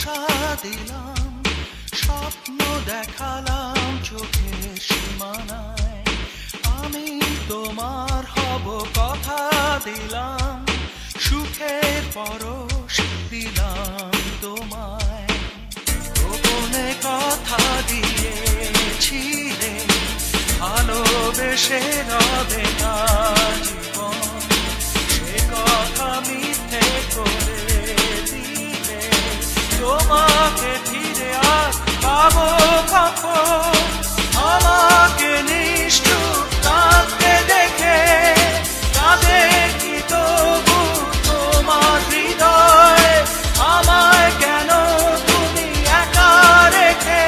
ভরসা দিলাম, স্বপ্ন দেখালাম চোখের সীমানায়। আমি তোমার হব কথা দিলাম, সুখের পরশ দিলাম তোমায়। গোপনে কথা দিয়েছিলে, ভালোবেসে রবে না জীবন, সে কথা মিথ্যে করে দিলে। তোমাকে ফিরে আর পাবো কখন? আমাকে নিষ্ঠুর কাঁদতে দেখে কাঁদে কি তবু তোমার হৃদয়? আমায় কেন তুমি একা রেখে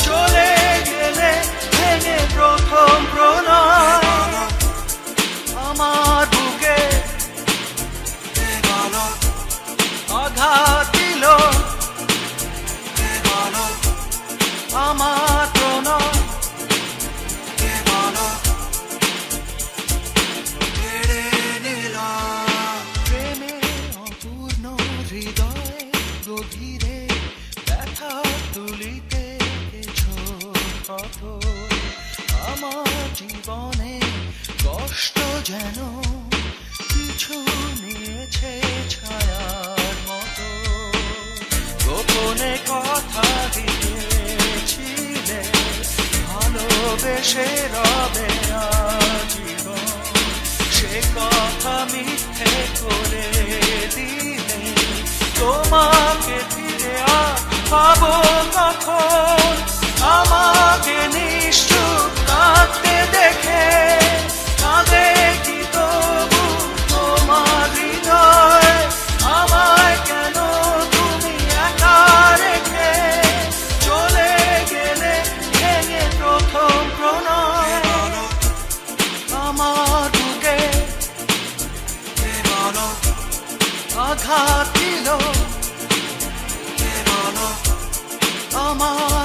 চলে গেলে ভেঙে প্রথম প্রণয়? আমার বুকে আঘাত দিল, আমার প্রণয় কেড়ে নিলাম। প্রেমে অপূর্ণ হৃদয় গভীরে ব্যথা তুলিতে কত। আমার জীবনে কষ্ট যেন কিছু নিয়েছে ছায়ার মতো। গোপনে কথা দিয়েছিলে, ভালোবেসে রবে জীবন, সে কথা মিথ্যে করে দিলে। তোমাকে ফিরে আর পাবো কখন? আমাকে নিষ্ঠুর কাঁদতে দেখে কাঁদে কি তবু তোমার হৃদয়? আমায় কেন তুমি একা রেখে চলে গেলে ভেঙে প্রথম প্রণয়? আমার বুকে আঘাত দিল, আমার